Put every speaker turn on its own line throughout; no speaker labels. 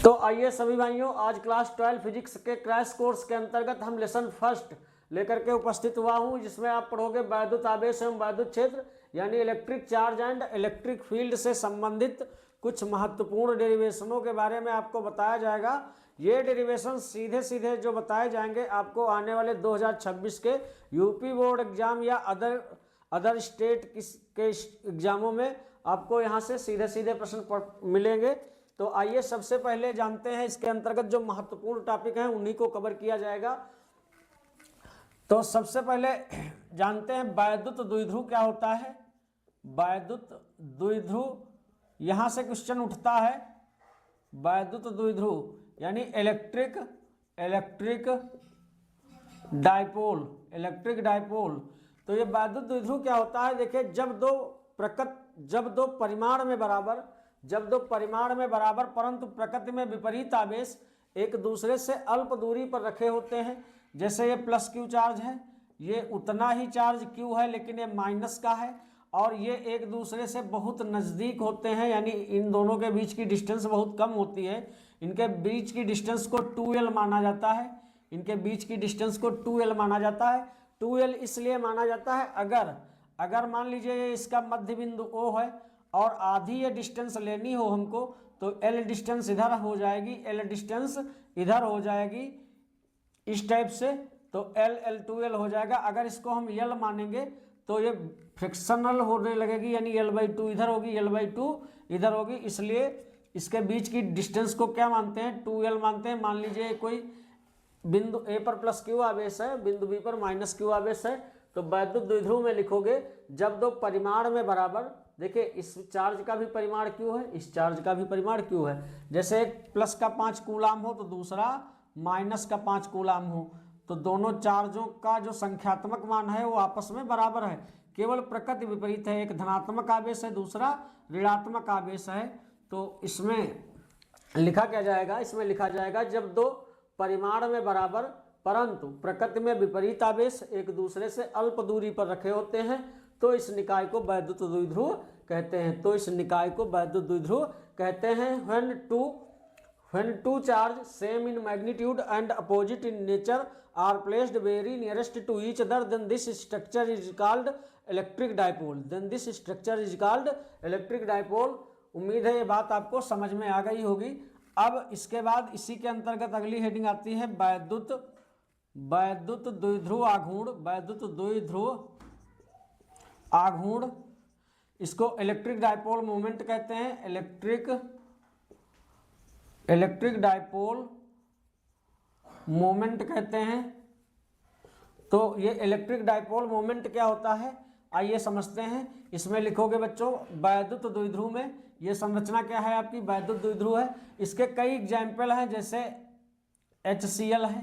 तो आइए सभी भाइयों, आज क्लास 12 फिजिक्स के क्रैश कोर्स के अंतर्गत हम लेसन फर्स्ट लेकर के उपस्थित हुआ हूं, जिसमें आप पढ़ोगे वैद्युत आवेश एवं वैद्युत क्षेत्र यानी electric charge and electric field से संबंधित कुछ महत्वपूर्ण डेरिवेशनों के बारे में आपको बताया जाएगा। ये डेरिवेशन सीधे सीधे जो बताए जाएंगे आपको आने वाले 2026 के यूपी बोर्ड एग्जाम या अदर स्टेट के एग्जामों में आपको यहाँ से सीधे सीधे प्रश्न मिलेंगे। तो आइए सबसे पहले जानते हैं इसके अंतर्गत जो महत्वपूर्ण टॉपिक हैं उन्हीं को कवर किया जाएगा। तो सबसे पहले जानते हैं वैद्युत द्विध्रुव क्या होता है। वैद्युत द्विध्रुव, यहां से क्वेश्चन उठता है। वैद्युत द्विध्रुव यानी इलेक्ट्रिक डाइपोल। तो ये वैद्युत द्विध्रुव क्या होता है, देखिए जब दो परिमाण में बराबर परंतु प्रकृति में विपरीत आवेश एक दूसरे से अल्प दूरी पर रखे होते हैं। जैसे ये प्लस क्यू चार्ज है, ये उतना ही चार्ज क्यू है लेकिन ये माइनस का है, और ये एक दूसरे से बहुत नज़दीक होते हैं, यानी इन दोनों के बीच की डिस्टेंस बहुत कम होती है। इनके बीच की डिस्टेंस को 2l माना जाता है। इनके बीच की डिस्टेंस को 2l माना जाता है। 2l इसलिए माना जाता है अगर मान लीजिए ये इसका मध्य बिंदु O है और आधी ये डिस्टेंस लेनी हो हमको, तो L डिस्टेंस इधर हो जाएगी, L डिस्टेंस इधर हो जाएगी इस टाइप से, तो L2L हो जाएगा। अगर इसको हम L मानेंगे तो ये फ्रिक्शनल होने लगेगी, यानी L/2 इधर होगी, L/2 इधर होगी, इसलिए इसके बीच की डिस्टेंस को क्या मानते हैं, 2L मानते हैं। मान लीजिए कोई बिंदु A पर प्लस क्यू आवेश है, बिंदु B पर माइनस क्यू आवेश है, तो वैद्युत द्विध्रुव में लिखोगे जब दो परिमाण में बराबर, देखिए इस चार्ज का भी परिमाण क्यू है, इस चार्ज का भी परिमाण क्यू है। जैसे एक प्लस का 5 कूलाम हो तो दूसरा माइनस का 5 कूलाम हो, तो दोनों चार्जों का जो संख्यात्मक मान है वो आपस में बराबर है, केवल प्रकृति विपरीत है। एक धनात्मक आवेश है, दूसरा ऋणात्मक आवेश है। तो इसमें लिखा क्या जाएगा, इसमें लिखा जाएगा जब दो परिमाण में बराबर परंतु प्रकृति में विपरीत आवेश एक दूसरे से अल्प दूरी पर रखे होते हैं, तो इस निकाय को वैद्युत द्विध्रुव कहते हैं। तो इस निकाय को वैद्युत द्विध्रुव कहते हैं। when two charge same in magnitude and opposite in nature are placed very nearest to each other, then this structure is called electric dipole। उम्मीद है ये बात आपको समझ में आ गई होगी। अब इसके बाद इसी के अंतर्गत अगली हेडिंग आती है वैद्युत द्विध्रुव आघूर्ण। इसको इलेक्ट्रिक डाइपोल मोमेंट कहते हैं। इलेक्ट्रिक डाइपोल मोमेंट कहते हैं। तो ये इलेक्ट्रिक डाइपोल मोमेंट क्या होता है, आइए समझते हैं। इसमें लिखोगे बच्चों वैद्युत द्विध्रुव में ये संरचना क्या है आपकी, वैद्युत द्विध्रुव है। इसके कई एग्जाम्पल हैं, जैसे HCl है।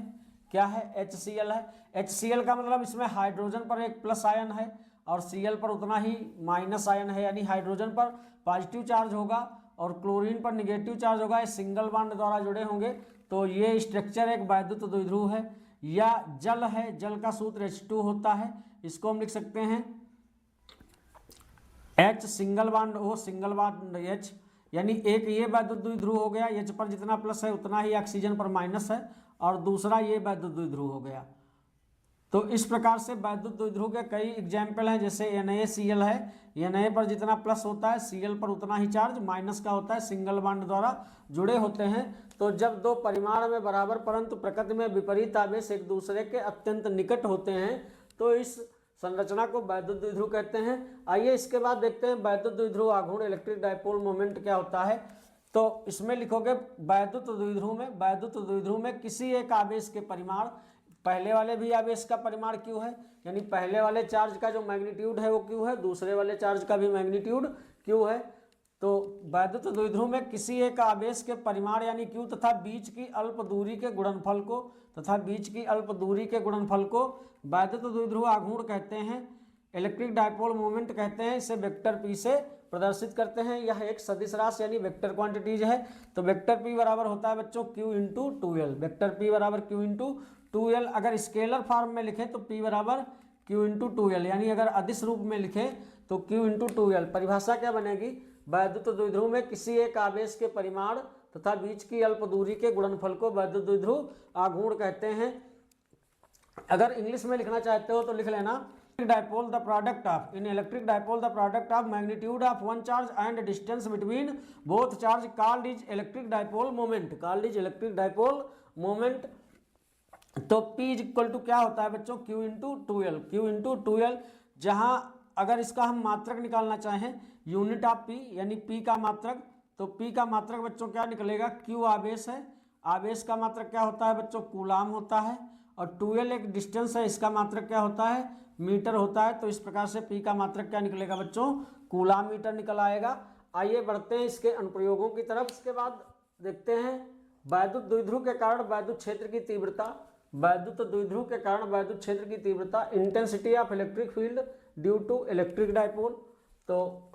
क्या है, HCl है। HCl का मतलब इसमें हाइड्रोजन पर एक प्लस आयन है और Cl पर उतना ही माइनस आयन है, यानी हाइड्रोजन पर पॉजिटिव चार्ज होगा और क्लोरीन पर निगेटिव चार्ज होगा, ये सिंगल बॉन्ड द्वारा जुड़े होंगे। तो ये स्ट्रक्चर एक वैद्युत द्विध्रुव है। या जल है, जल का सूत्र H2 होता है, इसको हम लिख सकते हैं H single bond O single bond H, यानी एक ये वैद्युत द्विध्रुव हो गया, H पर जितना प्लस है उतना ही ऑक्सीजन पर माइनस है, और दूसरा ये वैद्युत द्विध्रुव हो गया। तो इस प्रकार से वैद्युत द्विध्रुव के कई एग्जाम्पल हैं, जैसे NaCl है, Na पर जितना प्लस होता है Cl पर उतना ही चार्ज माइनस का होता है, सिंगल बॉन्ड द्वारा जुड़े होते हैं। तो जब दो परिमाण में बराबर परंतु प्रकृति में विपरीत आवेश एक दूसरे के अत्यंत निकट होते हैं, तो इस संरचना को वैद्युत द्विध्रुव कहते हैं। आइए इसके बाद देखते हैं वैद्युत द्विध्रुव आघूर्ण इलेक्ट्रिक डाइपोल मोमेंट क्या होता है। तो इसमें लिखोगे वैद्युत द्विध्रुव में किसी एक आवेश के परिमाण, पहले वाले भी आवेश का परिमाण क्यू है, यानी पहले वाले चार्ज का जो मैग्नीट्यूड है वो क्यू है, दूसरे वाले चार्ज का भी मैग्नीट्यूड क्यू है। तो वैद्युत द्विध्रुव में किसी एक आवेश के परिमाण यानी क्यू तथा बीच की अल्प दूरी के गुणनफल को वैद्युत द्विध्रुव आघूर्ण कहते हैं। इलेक्ट्रिक डाइपोल मोमेंट कहते हैं। इसे वेक्टर पी से प्रदर्शित करते हैं। यह एक सदिश राशि यानी वेक्टर क्वांटिटीज है। तो वेक्टर पी बराबर होता है बच्चों Q into 2L। Vector P बराबर Q इंटू 2L। अगर स्केलर फॉर्म में लिखें तो P बराबर Q इंटू 2L, यानी अगर अदिश रूप में लिखें तो Q इंटू 2L। परिभाषा क्या बनेगी, वैद्युत द्विध्रुव में किसी एक आवेश के परिमाण तथा बीच की अल्प दूरी के गुणनफल को वैद्युत द्विध्रुव आघूर्ण कहते हैं। अगर इंग्लिश में लिखना चाहते हो तो लिख लेना dipole the product of in electric dipole the product of magnitude of one charge and distance between both charge called is electric dipole moment, called is electric dipole moment. तो P इज इक्वल टू क्या होता है बच्चों, Q into 2L, Q into 2L। जहां अगर इसका हम मात्रक निकालना चाहें यूनिट ऑफ P यानी P का मात्रक, तो P का मात्रक बच्चों क्या निकलेगा, Q आवेश है, आवेश का मात्रक क्या होता है बच्चों, कूलाम होता है, और 2L एक डिस्टेंस है, इसका मात्रक क्या होता है, मीटर होता है। तो इस प्रकार से P का मात्रक क्या निकलेगा बच्चों, कूलाम मीटर निकल आएगा। आइए बढ़ते हैं इसके अनुप्रयोगों की तरफ। इसके बाद देखते हैं वैद्युत द्विध्रुव के कारण वैद्युत क्षेत्र की तीव्रता, वैद्युत द्विध्रुव के कारण वैद्युत क्षेत्र की तीव्रता, intensity of electric field due to electric dipole. तो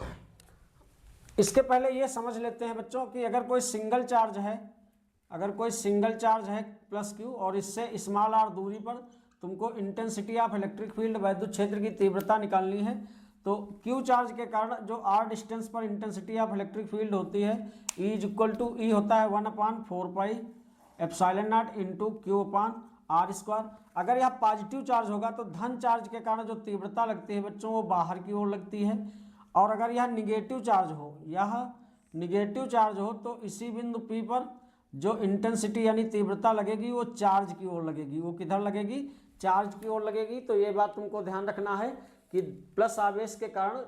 इसके पहले ये समझ लेते हैं बच्चों कि अगर कोई सिंगल चार्ज है, अगर कोई सिंगल चार्ज है प्लस Q और इससे स्मॉल r दूरी पर तुमको इंटेंसिटी ऑफ इलेक्ट्रिक फील्ड वैद्युत क्षेत्र की तीव्रता निकालनी है, तो Q चार्ज के कारण जो r डिस्टेंस पर इंटेंसिटी ऑफ इलेक्ट्रिक फील्ड होती है E is equal to E होता है 1/4 pi epsilon naught into Q upon r square. अगर यह पॉजिटिव चार्ज होगा तो धन चार्ज के कारण जो तीव्रता लगती है बच्चों वो बाहर की ओर लगती है, और अगर यह निगेटिव चार्ज हो, यह निगेटिव चार्ज हो तो इसी बिंदु P पर जो इंटेंसिटी यानी तीव्रता लगेगी वो चार्ज की ओर लगेगी। वो किधर लगेगी, चार्ज की ओर लगेगी। तो ये बात तुमको ध्यान रखना है कि प्लस आवेश के कारण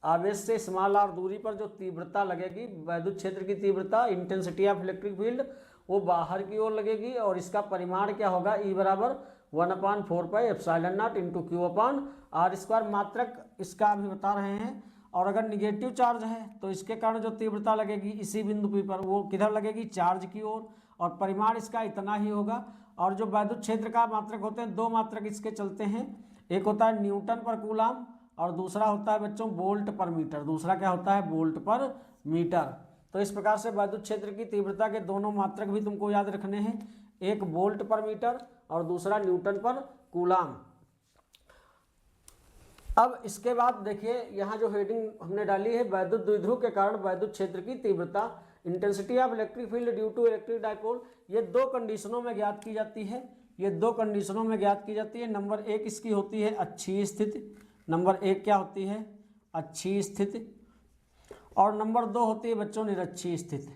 आवेश से स्मॉल r दूरी पर जो तीव्रता लगेगी, वैद्युत क्षेत्र की तीव्रता, इंटेंसिटी ऑफ इलेक्ट्रिक फील्ड, वो बाहर की ओर लगेगी, और इसका परिमाण क्या होगा, E बराबर 1/4 pi epsilon naught into Q upon r square. मात्रक इसका अभी बता रहे हैं। और अगर निगेटिव चार्ज है तो इसके कारण जो तीव्रता लगेगी इसी बिंदु P पर वो किधर लगेगी, चार्ज की ओर, और परिमाण इसका इतना ही होगा। और जो वैद्युत क्षेत्र का मात्रक होते हैं, दो मात्रक इसके चलते हैं, एक होता है न्यूटन पर कूलाम और दूसरा होता है बच्चों वोल्ट पर मीटर। दूसरा क्या होता है, वोल्ट पर मीटर। तो इस प्रकार से वैद्युत क्षेत्र की तीव्रता के दोनों मात्रक भी तुमको याद रखने हैं, एक वोल्ट पर मीटर और दूसरा न्यूटन पर कूलाम। अब इसके बाद देखिए यहाँ जो हेडिंग हमने डाली है, वैद्युत द्विध्रुव के कारण वैद्युत क्षेत्र की तीव्रता, intensity of electric field due to electric dipole. ये दो कंडीशनों में ज्ञात की जाती है, ये दो कंडीशनों में ज्ञात की जाती है। नंबर एक इसकी होती है अच्छी स्थिति, नंबर एक क्या होती है, अच्छी स्थिति, और नंबर दो होती है बच्चों निरक्षीय स्थिति,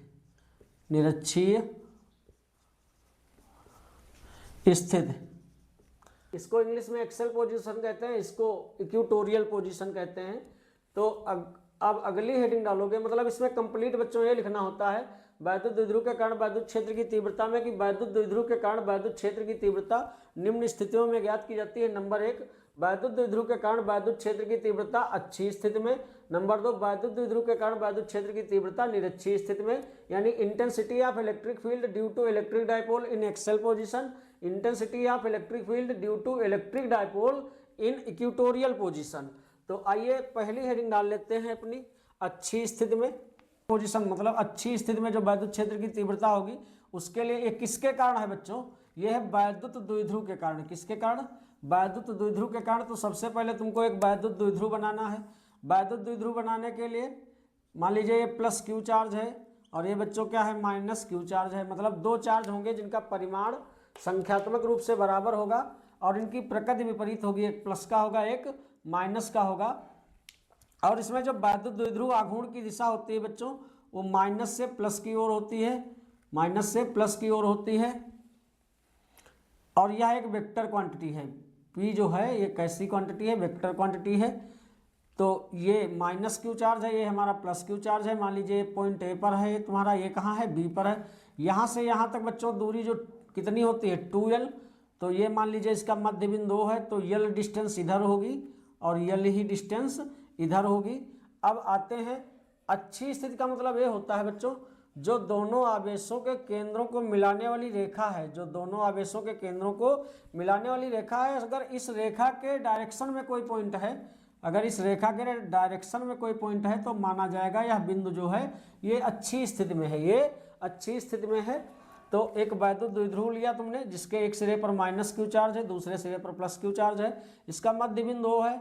निरक्षीय स्थिति। इसको इंग्लिश में एक्सेल पोजीशन कहते हैं, इसको इक्वेटोरियल पोजीशन कहते हैं। तो अब अगली हेडिंग डालोगे, मतलब इसमें कंप्लीट बच्चों ये लिखना होता है वैद्युत द्विध्रुव के कारण वैद्युत क्षेत्र की तीव्रता में, कि वैद्युत द्विध्रुव के कारण वैद्युत क्षेत्र की तीव्रता निम्न स्थितियों में ज्ञात की जाती है। नंबर एक, वैद्युत द्विध्रुव के कारण वैद्युत क्षेत्र की तीव्रता अच्छी स्थिति में। नंबर दो, वैद्युत द्विध्रुव के कारण वैद्युत क्षेत्र की तीव्रता निरक्षीय स्थिति में, यानी intensity of electric field due to electric dipole in axial position, intensity of electric field due to electric dipole in equatorial position. तो आइए पहली हेडिंग डाल लेते हैं अपनी, अच्छी स्थिति में पोजीशन, मतलब अच्छी स्थिति में जो वैद्युत क्षेत्र की तीव्रता होगी उसके लिए ये किसके कारण है बच्चों, ये है वैद्युत द्विध्रुव के कारण। किसके कारण, वैद्युत द्विध्रुव के कारण। तो सबसे पहले तुमको एक वैद्युत द्विध्रुव बनाना है। वैद्युत द्विध्रुव बनाने के लिए मान लीजिए ये प्लस Q चार्ज है और ये बच्चों क्या है, माइनस Q चार्ज है। मतलब दो चार्ज होंगे जिनका परिमाण संख्यात्मक रूप से बराबर होगा और इनकी प्रकृति विपरीत होगी, एक प्लस का होगा एक माइनस का होगा। और इसमें जो वैद्युत द्विध्रुव आघूर्ण की दिशा होती है बच्चों वो माइनस से प्लस की ओर होती है, माइनस से प्लस की ओर होती है। और यह एक वेक्टर क्वांटिटी है, P जो है ये कैसी क्वांटिटी है, वेक्टर क्वांटिटी है। तो ये माइनस Q चार्ज है, ये हमारा प्लस Q चार्ज है। मान लीजिए पॉइंट A पर है तुम्हारा, ये कहाँ है, B पर है। यहाँ से यहाँ तक बच्चों दूरी जो कितनी होती है 2L, तो ये मान लीजिए इसका मध्य बिंदु है, तो L डिस्टेंस इधर होगी और L ही डिस्टेंस इधर होगी। अब आते हैं अच्छी स्थिति का मतलब ये होता है बच्चों जो दोनों आवेशों के केंद्रों को मिलाने वाली रेखा है, जो दोनों आवेशों के केंद्रों को मिलाने वाली रेखा है। अगर इस रेखा के डायरेक्शन में कोई पॉइंट है, अगर इस रेखा के डायरेक्शन में कोई पॉइंट है तो माना जाएगा यह बिंदु जो है ये अच्छी स्थिति में है, ये अच्छी स्थिति में है। तो एक वैद्युत द्विध्रुव लिया तुमने जिसके एक सिरे पर माइनस Q चार्ज है, दूसरे सिरे पर प्लस Q चार्ज है। इसका मध्य बिंदु है,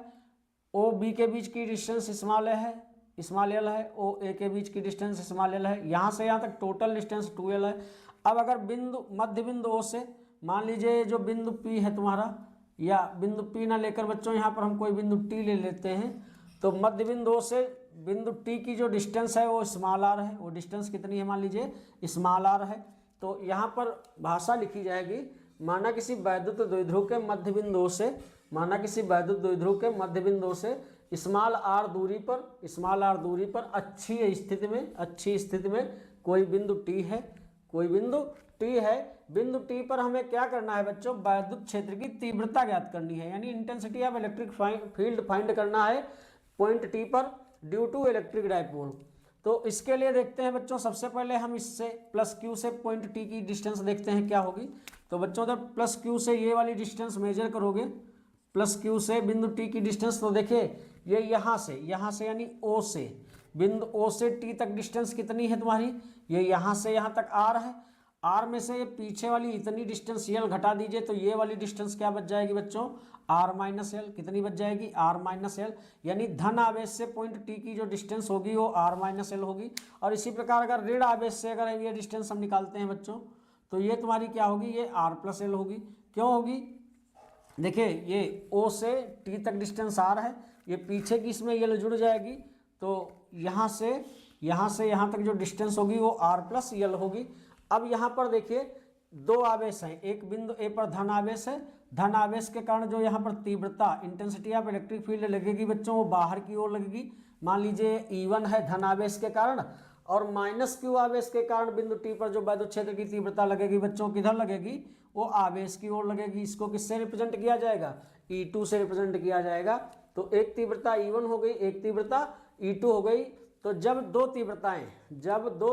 O B के बीच की डिस्टेंस स्मॉल है, स्मॉल एल है, ओ ए के बीच की डिस्टेंस स्मॉल एल है, यहाँ से यहाँ तक टोटल डिस्टेंस 2l है। अब अगर बिंदु मध्य बिंदु ओ से मान लीजिए जो बिंदु P है तुम्हारा, या बिंदु P ना लेकर बच्चों यहाँ पर हम कोई बिंदु T ले लेते हैं, तो मध्य बिंदु O से बिंदु T की जो डिस्टेंस है वो स्मॉल आर है। वो डिस्टेंस कितनी है मान लीजिए स्मॉल आर है। तो यहाँ पर भाषा लिखी जाएगी, माना किसी वैद्युत द्विध्रुव के मध्य बिंदु से, माना किसी वैद्युत द्विध्रुव के मध्य बिंदु से स्मॉल आर दूरी पर अच्छी स्थिति में कोई बिंदु T है, कोई बिंदु T है। बिंदु T पर हमें क्या करना है बच्चों, वैद्युत क्षेत्र की तीव्रता ज्ञात करनी है, यानी intensity of electric field find करना है पॉइंट T पर ड्यू टू इलेक्ट्रिक डाइपोल। तो इसके लिए देखते हैं बच्चों, सबसे पहले हम इससे प्लस Q से पॉइंट T की डिस्टेंस देखते हैं क्या होगी। तो बच्चों जब प्लस Q से ये वाली डिस्टेंस मेजर करोगे, प्लस Q से बिंदु T की डिस्टेंस, तो देखिए ये यहाँ से यानी O से, बिंदु O से T तक डिस्टेंस कितनी है तुम्हारी, ये यहाँ से यहाँ तक R है। R में से ये पीछे वाली इतनी डिस्टेंस L घटा दीजिए, तो ये वाली डिस्टेंस क्या बच जाएगी बच्चों, R माइनस एल। कितनी बच जाएगी, R माइनस एल, यानी धन आवेश से पॉइंट T की जो डिस्टेंस होगी वो R माइनस एल होगी। और इसी प्रकार अगर ऋण आवेश से अगर ये डिस्टेंस हम निकालते हैं बच्चों, तो ये तुम्हारी क्या होगी, ये R प्लस एल होगी। क्यों होगी, देखिए ये O से T तक डिस्टेंस R है, ये पीछे की इसमें L जुड़ जाएगी, तो यहाँ से यहाँ तक जो डिस्टेंस होगी वो R प्लस एल होगी। अब यहाँ पर देखिए दो आवेश हैं, एक बिंदु A पर धन आवेश है, धन आवेश के कारण जो यहाँ पर तीव्रता इंटेंसिटी ऑफ इलेक्ट्रिक फील्ड लगेगी बच्चों वो बाहर की ओर लगेगी। मान लीजिए E1 है धन आवेश के कारण, और माइनस Q आवेश के कारण बिंदु T पर जो वैद्युत क्षेत्र की तीव्रता लगेगी बच्चों किधर लगेगी, वो आवेश की ओर लगेगी। इसको किससे रिप्रेजेंट किया जाएगा, E2 से रिप्रेजेंट किया जाएगा। तो एक तीव्रता E1 हो गई, एक तीव्रता E2 हो गई। तो जब दो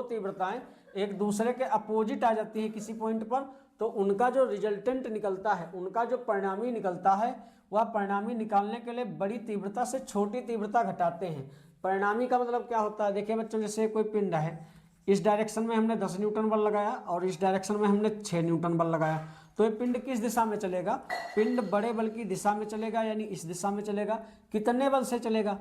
तीव्रताएं एक दूसरे के अपोजिट आ जाती है किसी पॉइंट पर, तो उनका जो रिजल्टेंट निकलता है, उनका जो परिणामी निकलता है, वह परिणामी निकालने के लिए बड़ी तीव्रता से छोटी तीव्रता घटाते हैं। परिणामी का मतलब क्या होता है, देखिए बच्चों जैसे कोई पिंड है, इस डायरेक्शन में हमने 10 न्यूटन बल लगाया और इस डायरेक्शन में हमने 6 न्यूटन बल लगाया, तो ये पिंड किस दिशा में चलेगा, पिंड बड़े बल की दिशा में चलेगा, यानी इस दिशा में चलेगा। कितने बल से चलेगा,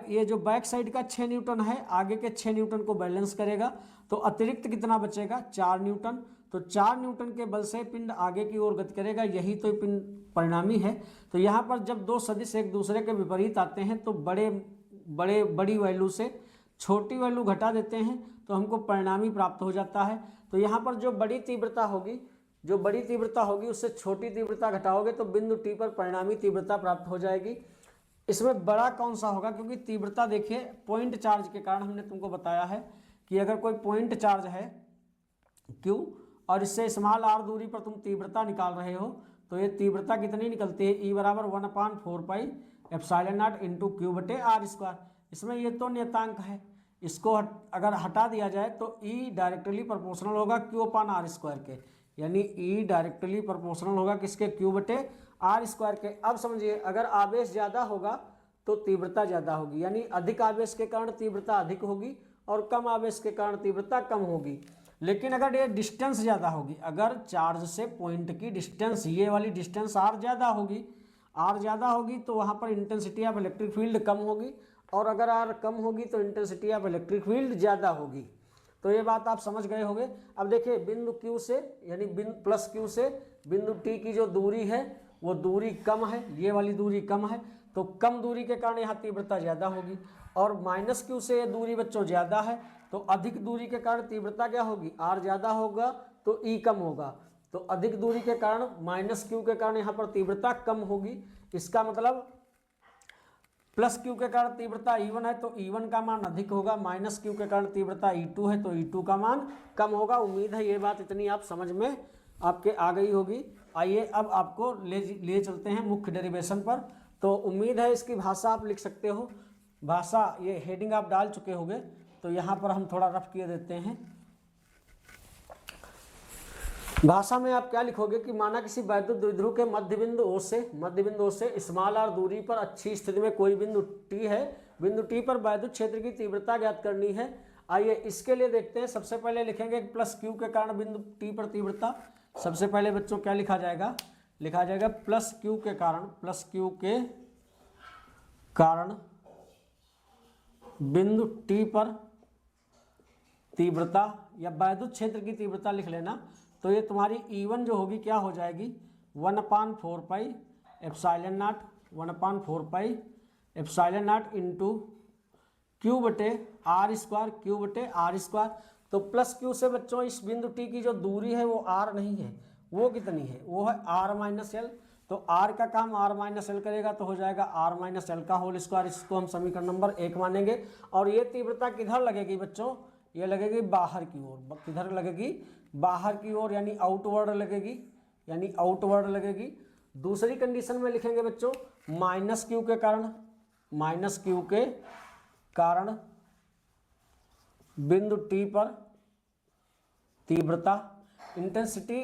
ये जो बैक साइड का 6 न्यूटन है आगे के 6 न्यूटन को बैलेंस करेगा, तो अतिरिक्त कितना बचेगा, 4 न्यूटन। तो 4 न्यूटन के बल से पिंड आगे की ओर गति करेगा, यही तो पिंड परिणामी है। तो यहाँ पर जब दो सदिश एक दूसरे के विपरीत आते हैं तो बड़ी वैल्यू से छोटी वैल्यू घटा देते हैं, तो हमको परिणामी प्राप्त हो जाता है। तो यहाँ पर जो बड़ी तीव्रता होगी उससे छोटी तीव्रता घटाओगे तो बिंदु T पर परिणामी तीव्रता प्राप्त हो जाएगी। इसमें बड़ा कौन सा होगा, क्योंकि तीव्रता देखिए पॉइंट चार्ज के कारण हमने तुमको बताया है कि अगर कोई पॉइंट चार्ज है Q और इससे स्मॉल r दूरी पर तुम तीव्रता निकाल रहे हो, तो ये तीव्रता कितनी निकलती है, E बराबर 1/4 एप्सिलॉन नॉट इंटू Q बटे R स्क्वायर। इसमें ये तो नियतांक है, इसको अगर हटा दिया जाए तो E डायरेक्टली प्रोपोर्शनल होगा Q अपान R स्क्वायर के, यानी E डायरेक्टली प्रोपोर्शनल होगा किसके, Q बटे R स्क्वायर के। अब समझिए अगर आवेश ज़्यादा होगा तो तीव्रता ज़्यादा होगी, यानी अधिक आवेश के कारण तीव्रता अधिक होगी और कम आवेश के कारण तीव्रता कम होगी। लेकिन अगर ये डिस्टेंस ज़्यादा होगी, अगर चार्ज से पॉइंट की डिस्टेंस, ये वाली डिस्टेंस R ज़्यादा होगी तो वहाँ पर इंटेंसिटी ऑफ इलेक्ट्रिक फील्ड कम होगी, और अगर R कम होगी तो इंटेंसिटी ऑफ इलेक्ट्रिक फील्ड ज़्यादा होगी। तो ये बात आप समझ गए होंगे। अब देखिए बिंदु Q से यानी प्लस Q से बिंदु T की जो दूरी है वो दूरी कम है, ये वाली दूरी कम है, तो कम दूरी के कारण यहाँ तीव्रता ज़्यादा होगी। और माइनस Q से ये दूरी बच्चों ज़्यादा है, तो अधिक दूरी के कारण तीव्रता क्या होगी, R ज़्यादा होगा तो E कम होगा। तो अधिक दूरी के कारण माइनस Q के कारण यहाँ पर तीव्रता कम होगी। इसका मतलब प्लस Q के कारण तीव्रता E1 है तो E1 का मान अधिक होगा, माइनस Q के कारण तीव्रता E2 है तो E2 का मान कम होगा। उम्मीद है ये बात इतनी आप समझ में आपके आ गई होगी। आइए अब आपको ले चलते हैं मुख्य डेरिवेशन पर। तो उम्मीद है इसकी भाषा आप लिख सकते हो, भाषा ये हेडिंग आप डाल चुके होंगे, तो यहाँ पर हम थोड़ा रफ किए देते हैं। भाषा में आप क्या लिखोगे कि माना किसी वैद्युत द्विध्रुव के मध्य बिंदु O से स्मॉल r दूरी पर अच्छी स्थिति में कोई बिंदु T है, बिंदु T पर वैद्युत क्षेत्र की तीव्रता ज्ञात करनी है। आइए इसके लिए देखते हैं। सबसे पहले लिखेंगे प्लस Q के कारण बिंदु T पर तीव्रता। सबसे पहले बच्चों क्या लिखा जाएगा, लिखा जाएगा प्लस Q के कारण बिंदु टी पर तीव्रता या वैद्युत क्षेत्र की तीव्रता लिख लेना। तो ये तुम्हारी E1 जो होगी क्या हो जाएगी 1/4 pi epsilon not 1/4 pi epsilon naught into Q बटे आर स्क्वायर क्यू बटे आर स्क्वायर। तो प्लस क्यू से बच्चों इस बिंदु टी की जो दूरी है वो आर नहीं है, वो कितनी है, वो है आर माइनस एल। तो आर का काम आर माइनस एल करेगा तो हो जाएगा आर माइनस एल का होल स्क्वायर। इसको हम समीकरण नंबर 1 मानेंगे। और ये तीव्रता किधर लगेगी बच्चों, ये लगेगी बाहर की ओर। किधर लगेगी, बाहर की ओर, यानी आउटवर्ड लगेगी, यानी आउटवर्ड लगेगी। दूसरी कंडीशन में लिखेंगे बच्चों माइनस क्यू के कारण, माइनस क्यू के कारण बिंदु टी पर तीव्रता intensity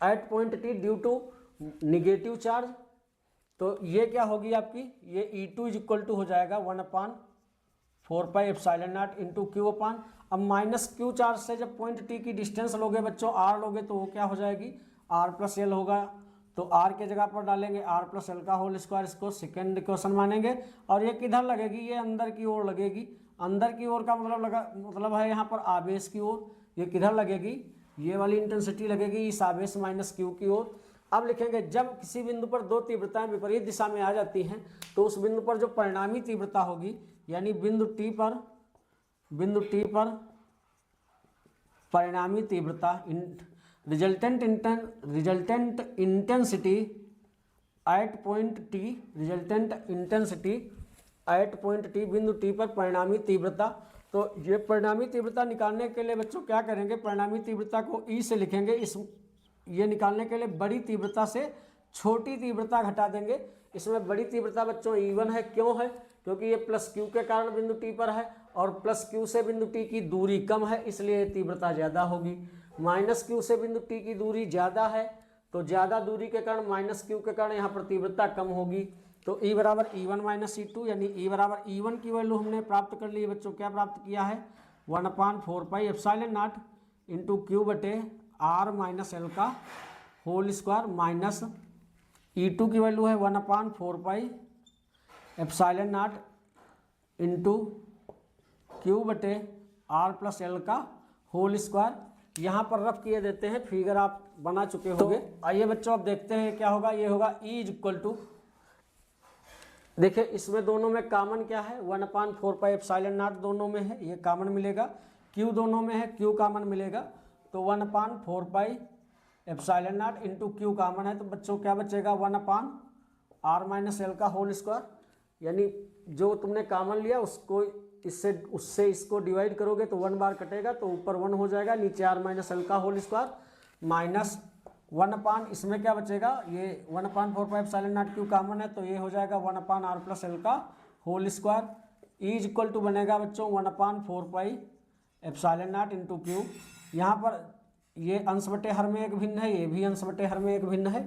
at point T due to negative charge. तो ये क्या होगी आपकी, ये E2 इज इक्वल टू हो जाएगा 1/4 pi epsilon naught into Q upon. अब माइनस क्यू चार्ज से जब पॉइंट टी की डिस्टेंस लोगे बच्चों आर लोगे तो वो क्या हो जाएगी आर प्लस एल होगा। तो आर के जगह पर डालेंगे आर प्लस एल का होल स्क्वायर, इसको सेकेंड इक्वेशन मानेंगे। और ये किधर लगेगी, ये अंदर की ओर लगेगी। अंदर की ओर का मतलब है यहाँ पर आवेश की ओर। ये किधर लगेगी, ये वाली इंटेंसिटी लगेगी इस आवेश माइनस क्यू की ओर। अब लिखेंगे जब किसी बिंदु पर दो तीव्रताएं विपरीत दिशा में आ जाती हैं तो उस बिंदु पर जो परिणामी तीव्रता होगी, यानी बिंदु टी पर परिणामी तीव्रता resultant intensity at point T, resultant intensity at point T, बिंदु टी पर परिणामी तीव्रता। तो ये परिणामी तीव्रता निकालने के लिए बच्चों क्या करेंगे, परिणामी तीव्रता को ई से लिखेंगे। ये निकालने के लिए बड़ी तीव्रता से छोटी तीव्रता घटा देंगे। इसमें बड़ी तीव्रता बच्चों E1 है, क्यों है, क्योंकि ये प्लस क्यू के कारण बिंदु टी पर है और प्लस क्यू से बिंदु टी की दूरी कम है, इसलिए तीव्रता ज़्यादा होगी। माइनस क्यू से बिंदु टी की दूरी ज़्यादा है, तो ज़्यादा दूरी के कारण माइनस क्यू के कारण यहाँ पर तीव्रता कम होगी। तो E बराबर E1 माइनस E2, यानी E बराबर E1 की वैल्यू हमने प्राप्त कर ली है बच्चों। क्या प्राप्त किया है 1/4 pi epsilon naught into Q बटे आर माइनस एल का होल स्क्वायर, माइनस E2 की वैल्यू है 1/4 pi epsilon naught into Q बटे आर प्लस एल का होल स्क्वायर। यहाँ पर रफ किए देते हैं, फिगर आप बना चुके होंगे। तो आइए बच्चों अब देखते हैं क्या होगा। ये होगा E इज इक्वल टू, देखिए इसमें दोनों में कॉमन क्या है 1/4 पाई एप्सिलॉन नॉट दोनों में है, ये कॉमन मिलेगा। क्यू दोनों में है, क्यू कॉमन मिलेगा। तो 1/4 pi epsilon naught into Q common है, तो बच्चों क्या बचेगा 1/r माइनस एल का होल स्क्वायर। यानी जो तुमने कॉमन लिया उसको उससे इसको डिवाइड करोगे तो 1 बार कटेगा, तो ऊपर 1 हो जाएगा, नीचे r माइनस एल का होल स्क्वायर माइनस 1/, इसमें क्या बचेगा, ये 1/4 pi epsilon naught Q common है, तो ये हो जाएगा 1/r प्लस एल का whole square. E is equal to बनेगा बच्चों 1/4 pi epsilon naught into Q. यहाँ पर ये अंश बटे हर में एक भिन्न है, ये भी अंश बटे हर में एक भिन्न है,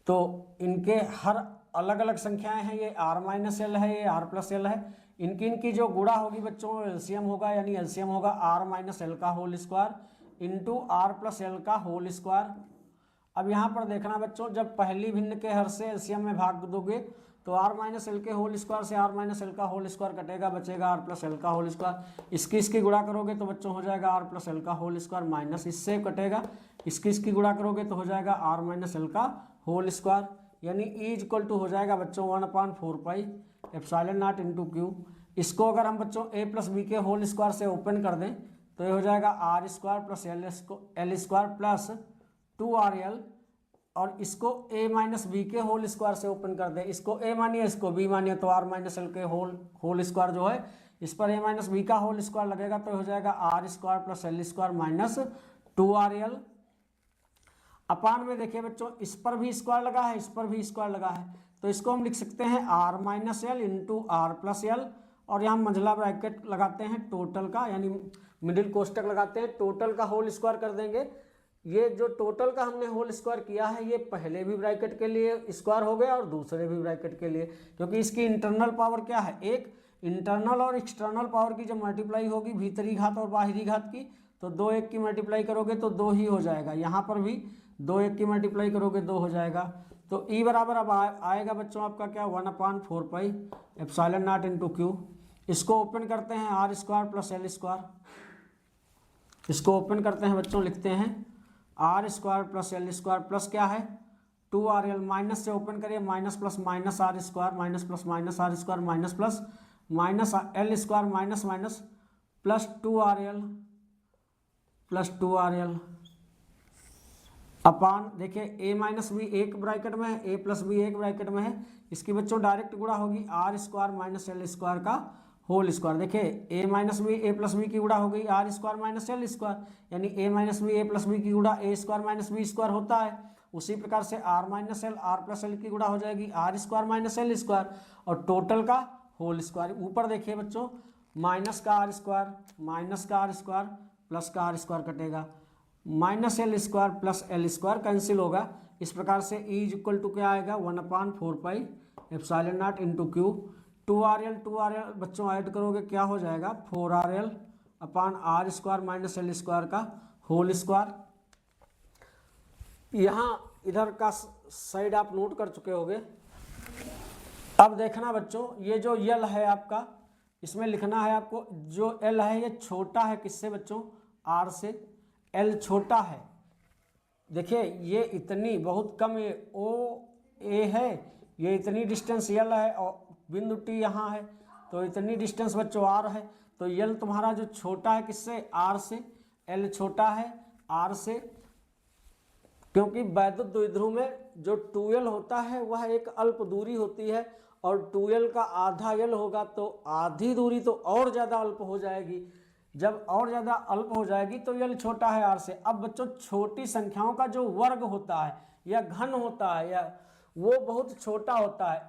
तो इनके हर अलग अलग संख्याएं हैं। ये r माइनस एल है, ये r प्लस एल है। इनकी जो गुणा होगी बच्चों एलसीएम होगा, यानी एलसीएम होगा r माइनस एल का whole square into r plus L का होल स्क्वायर। अब यहाँ पर देखना बच्चों, जब पहली भिन्न के हर से एलसीएम में भाग दोगे तो r माइनस एल के होल स्क्वायर से r माइनस एल का होल स्क्वायर कटेगा, बचेगा r प्लस एल का होल स्क्वायर। इसकी गुणा करोगे तो बच्चों हो जाएगा r प्लस एल का होल स्क्वायर, माइनस इससे कटेगा, इसकी गुणा करोगे तो हो जाएगा r माइनस एल का होल स्क्वायर। यानी E इज इक्वल टू हो जाएगा बच्चों 1/4 pi epsilon naught into Q. इसको अगर हम बच्चों a प्लस बी के होल स्क्वायर से ओपन कर दें तो ये हो जाएगा R square plus L square plus 2rl, और इसको a माइनस बी के होल स्क्वायर से ओपन कर दें, इसको a मानिए इसको b मानिए, तो r माइनस एल के होल स्क्वायर जो है इस पर a माइनस बी का होल स्क्वायर लगेगा, तो हो जाएगा R square plus L square minus 2rl। Upon में देखिए बच्चों इस पर भी स्क्वायर लगा है, इस पर भी स्क्वायर लगा है, तो इसको हम लिख सकते हैं r minus L into R plus L, और यहाँ मंझला ब्रैकेट लगाते हैं टोटल का, यानी मिडिल कोष्टक लगाते हैं, टोटल का होल स्क्वायर कर देंगे। ये जो टोटल का हमने होल स्क्वायर किया है ये पहले भी ब्रैकेट के लिए स्क्वायर हो गया और दूसरे भी ब्रैकेट के लिए, क्योंकि इसकी इंटरनल पावर क्या है, एक इंटरनल और एक्सटर्नल पावर की जब मल्टीप्लाई होगी भीतरी घात और बाहरी घात की, तो 2 1 की मल्टीप्लाई करोगे तो 2 ही हो जाएगा, यहाँ पर भी 2 1 की मल्टीप्लाई करोगे 2 हो जाएगा। तो ई बराबर अब आएगा बच्चों आपका क्या 1/4 pi epsilon naught into Q. इसको ओपन करते हैं R square plus L square, इसको ओपन करते हैं बच्चों, लिखते हैं R square plus L square plus क्या है 2RL, माइनस से ओपन करिए minus plus minus R square minus plus minus R square minus plus minus L square minus minus plus 2RL upon, देखिए a माइनस बी एक bracket में है, a plus B एक bracket में है, इसकी बच्चों डायरेक्ट गुणा होगी R square minus L square का होल स्क्वायर। देखिए a minus B A plus B की गुणा हो गई R square minus L square, यानी a minus B A plus B की गुणा A square minus B square होता है। उसी प्रकार से R minus L R plus L की गुणा हो जाएगी R square minus L square और टोटल का होल स्क्वायर। ऊपर देखिए बच्चों माइनस का आर स्क्वायर प्लस का आर स्क्वायर कटेगा, minus L square plus L square cancel होगा। इस प्रकार से E इज इक्वल टू क्या आएगा 1/4 epsilon naught into Q. 2RL बच्चों ऐड करोगे क्या हो जाएगा 4RL upon R square minus L square का होल स्क्वायर। यहाँ इधर का साइड आप नोट कर चुके होंगे। अब देखना बच्चों ये जो यल है आपका, इसमें लिखना है आपको जो एल है ये छोटा है किससे बच्चों आर से, एल छोटा है। देखिए ये इतनी बहुत कम ओ ए है, ये इतनी डिस्टेंस यल है और बिंदु टी यहाँ है, तो इतनी डिस्टेंस बच्चों आर है। तो यल तुम्हारा जो छोटा है किससे आर से, एल छोटा है आर से, क्योंकि वैद्युत द्विध्रुव में जो 2L होता है वह एक अल्प दूरी होती है और 2L का आधा L होगा तो आधी दूरी तो और ज़्यादा अल्प हो जाएगी। जब और ज़्यादा अल्प हो जाएगी तो L छोटा है R से। अब बच्चों छोटी संख्याओं का जो वर्ग होता है या घन होता है या वो बहुत छोटा होता है,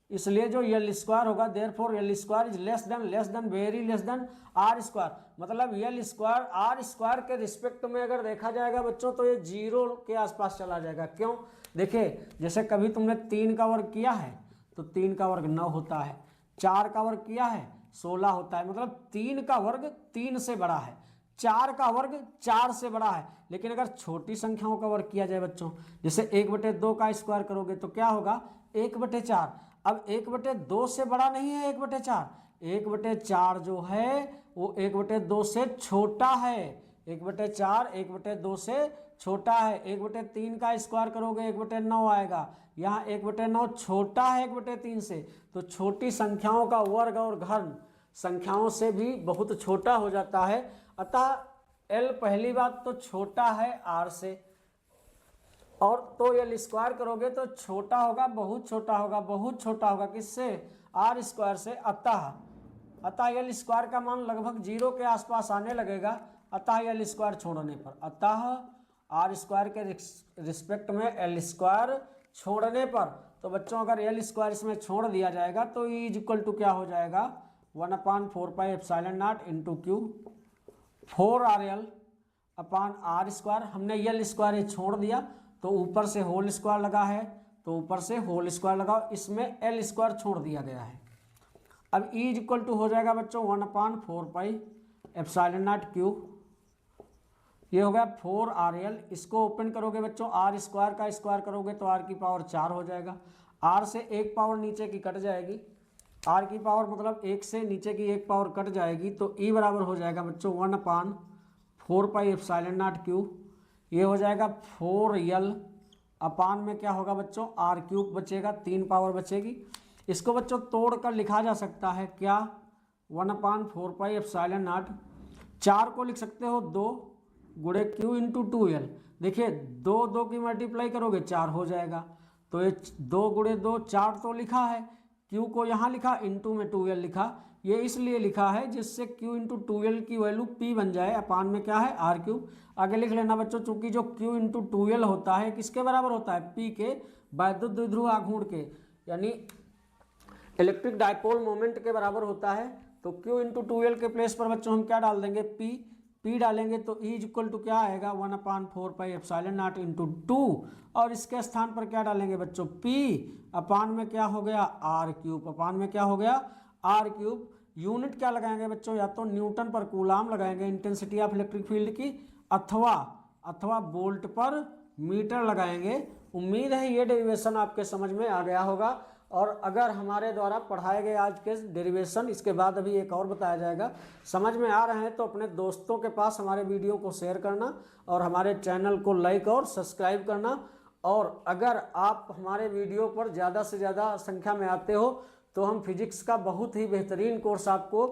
इसलिए जो L स्क्वायर होगा therefore L square is less than very less than R square. मतलब L स्क्वायर R स्क्वायर के रिस्पेक्ट में अगर देखा जाएगा बच्चों तो ये 0 के आसपास चला जाएगा। क्यों? देखिए जैसे कभी तुमने 3 का वर्ग किया है तो 3 का वर्ग 9 होता है, 4 का वर्ग किया है 16 होता है। मतलब 3 का वर्ग 3 से बड़ा है, 4 का वर्ग 4 से बड़ा है। लेकिन अगर छोटी संख्याओं का वर्ग किया जाए बच्चों, जैसे 1/2 का स्क्वायर करोगे तो क्या होगा 1/4। अब 1/2 से बड़ा नहीं है 1/4, 1/4 जो है वो 1/2 से छोटा है। 1/4 1/2 से छोटा है। 1/3 का स्क्वायर करोगे 1/9 आएगा, यहाँ 1/9 छोटा है 1/3 से। तो छोटी संख्याओं का वर्ग और घन संख्याओं से भी बहुत छोटा हो जाता है। अतः L पहली बात तो छोटा है R से, और तो L स्क्वायर करोगे तो छोटा होगा, बहुत छोटा होगा किससे R स्क्वायर से। अतः L स्क्वायर का मान लगभग 0 के आसपास आने लगेगा। अतः L स्क्वायर छोड़ने पर, अतः R स्क्वायर के रिस्पेक्ट में L स्क्वायर छोड़ने पर, तो बच्चों अगर L स्क्वायर इसमें छोड़ दिया जाएगा तो E इज इक्वल टू क्या हो जाएगा 1/4 epsilon naught into Q 4RL अपान R स्क्वायर। हमने L स्क्वायर छोड़ दिया तो ऊपर से होल स्क्वायर लगा है, तो ऊपर से होल स्क्वायर लगाओ, इसमें L स्क्वायर छोड़ दिया गया है। अब E इज इक्वल टू हो जाएगा बच्चों 1/4 एप्सिलॉन नॉट क्यू, ये हो गया 4RL। इसको ओपन करोगे बच्चों R स्क्वायर का स्क्वायर करोगे तो R की पावर 4 हो जाएगा। R से एक पावर नीचे की कट जाएगी, R की पावर मतलब 1 से नीचे की एक पावर कट जाएगी, तो E बराबर हो जाएगा बच्चों 1/4 एप्सिलॉन नॉट क्यू। ये हो जाएगा 4L अपान में क्या होगा बच्चों R³ बचेगा, 3 पावर बचेगी। इसको बच्चों तोड़ कर लिखा जा सकता है क्या 1/4 एप्सिलॉन नॉट, 4 को लिख सकते हो 2 गुणे Q इंटू 2L। देखिए 2 की मल्टीप्लाई करोगे 4 हो जाएगा, तो ये 2 गुणे 2 4 तो लिखा है, Q को यहाँ लिखा इंटू में 2L लिखा। ये इसलिए लिखा है जिससे Q इंटू 2L की वैल्यू P बन जाए, अपान में क्या है R³। आगे लिख लेना बच्चों, चूंकि जो Q इंटू 2L होता है किसके बराबर होता है P के वैद्युत द्विध्रुव आघूर्ण के, यानी इलेक्ट्रिक डायपोल मोमेंट के बराबर होता है। तो Q इंटू 2L के प्लेस पर बच्चों हम क्या डाल देंगे P डालेंगे, तो E इज इक्वल टू क्या आएगा 1/4 एप्सिलॉन नॉट इंटू 2, और इसके स्थान पर क्या डालेंगे बच्चों P अपान में क्या हो गया R³, अपान में क्या हो गया R³। यूनिट क्या लगाएंगे बच्चों, या तो न्यूटन पर कूलाम लगाएंगे इंटेंसिटी ऑफ इलेक्ट्रिक फील्ड की, अथवा वोल्ट पर मीटर लगाएंगे। उम्मीद है ये डेरिवेशन आपके समझ में आ गया होगा और अगर हमारे द्वारा पढ़ाए गए आज के डेरिवेशन, इसके बाद अभी एक और बताया जाएगा, समझ में आ रहे हैं तो अपने दोस्तों के पास हमारे वीडियो को शेयर करना और हमारे चैनल को लाइक और सब्सक्राइब करना। और अगर आप हमारे वीडियो पर ज़्यादा से ज़्यादा संख्या में आते हो तो हम फिजिक्स का बहुत ही बेहतरीन कोर्स आपको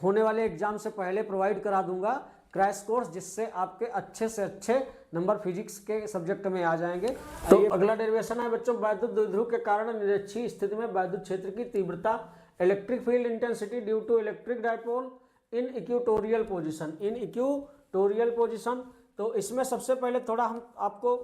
होने वाले एग्जाम से पहले प्रोवाइड करा दूंगा, क्रैश कोर्स, जिससे आपके अच्छे से अच्छे नंबर फिजिक्स के सब्जेक्ट में आ जाएंगे। तो अगला डेरिवेशन है बच्चों, वैद्युत द्विध्रुव के कारण निरक्षीय स्थिति में वैद्युत क्षेत्र की तीव्रता, electric field intensity due to electric dipole in equatorial position, in equatorial position. तो इसमें सबसे पहले थोड़ा हम आपको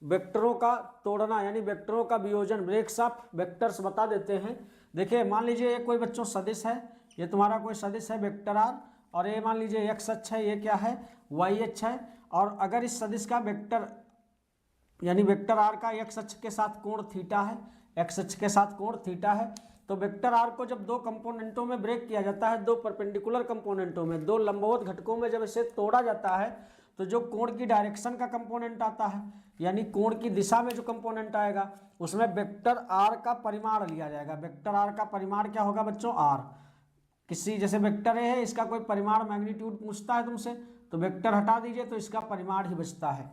वेक्टरों का तोड़ना यानी वेक्टरों का वियोजन, ब्रेक्स ऑफ वेक्टर्स बता देते हैं। देखिए मान लीजिए ये कोई बच्चों सदिश है, ये तुम्हारा कोई सदिश है वेक्टर आर, और ये मान लीजिए एक्स अक्ष है, ये क्या है वाई अक्ष है। और अगर इस सदिश का वेक्टर यानी वेक्टर आर का एक्स अक्ष के साथ कोण थीटा है, एक्स अक्ष के साथ कोण थीटा है, तो वेक्टर आर को जब दो कंपोनेंटों में ब्रेक किया जाता है, दो परपेंडिकुलर कंपोनेंटों में, दो लंबवत घटकों में जब इसे तोड़ा जाता है, तो जो कोण की डायरेक्शन का कंपोनेंट आता है यानी कोण की दिशा में जो कंपोनेंट आएगा उसमें वेक्टर आर का परिमाण लिया जाएगा। वेक्टर आर का परिमाण क्या होगा बच्चों, आर। किसी जैसे वेक्टर ए है, इसका कोई परिमाण मैग्नीट्यूड पूछता है तुमसे, तो वेक्टर हटा दीजिए तो इसका परिमाण ही बचता है।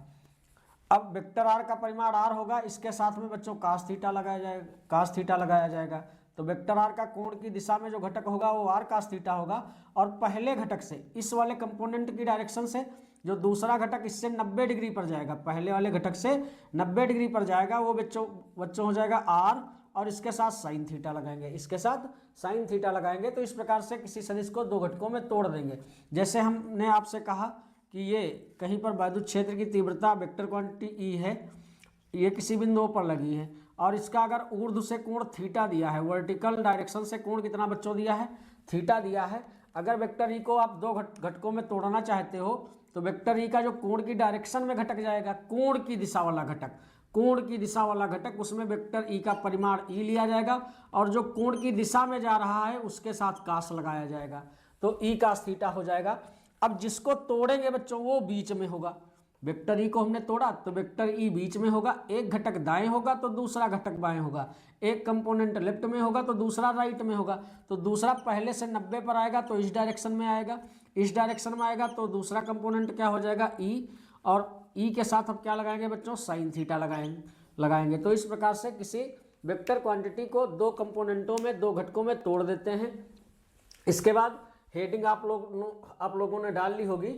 अब वेक्टर आर का परिमाण आर होगा, इसके साथ में बच्चों कास थीटा लगाया जाएगा, कास थीटा लगाया जाएगा। तो वेक्टर आर का कोण की दिशा में जो घटक होगा वो आर कास थीटा होगा। और पहले घटक से, इस वाले कंपोनेंट की डायरेक्शन से जो दूसरा घटक इससे 90 डिग्री पर जाएगा, पहले वाले घटक से 90 डिग्री पर जाएगा, वो बच्चों हो जाएगा आर, और इसके साथ साइन थीटा लगाएंगे, इसके साथ साइन थीटा लगाएंगे। तो इस प्रकार से किसी सदिश को दो घटकों में तोड़ देंगे। जैसे हमने आपसे कहा कि ये कहीं पर वैद्युत क्षेत्र की तीव्रता वेक्टर क्वांटिटी ई है, ये किसी बिंदु पर लगी है, और इसका अगर ऊर्ध्व से कोण थीटा दिया है, वर्टिकल डायरेक्शन से कोण कितना बच्चों दिया है, थीटा दिया है। अगर वेक्टर ई को आप दो घटकों में तोड़ना चाहते हो तो वेक्टर ई का जो कोण की डायरेक्शन में घटक जाएगा, कोण की दिशा वाला घटक, कोण की दिशा वाला घटक, उसमें वेक्टर ई का परिमाण ई लिया जाएगा, और जो कोण की दिशा में जा रहा है उसके साथ कास लगाया जाएगा, तो ई कास थीटा हो जाएगा। अब जिसको तोड़ेंगे बच्चों वो बीच में होगा, वेक्टर ई को हमने तोड़ा तो वेक्टर ई बीच में होगा, एक घटक दाएं होगा तो दूसरा घटक बाएं होगा, एक कंपोनेंट लेफ्ट में होगा तो दूसरा राइट में होगा। तो दूसरा पहले से 90 पर आएगा तो इस डायरेक्शन में आएगा, इस डायरेक्शन में आएगा तो दूसरा कंपोनेंट क्या हो जाएगा ई, और ई के साथ अब क्या लगाएंगे बच्चों, साइन थीटा लगाएंगे। तो इस प्रकार से किसी वेक्टर क्वांटिटी को दो कंपोनेंटों में, दो घटकों में तोड़ देते हैं। इसके बाद हेडिंग आप लोगों ने डाल ली होगी।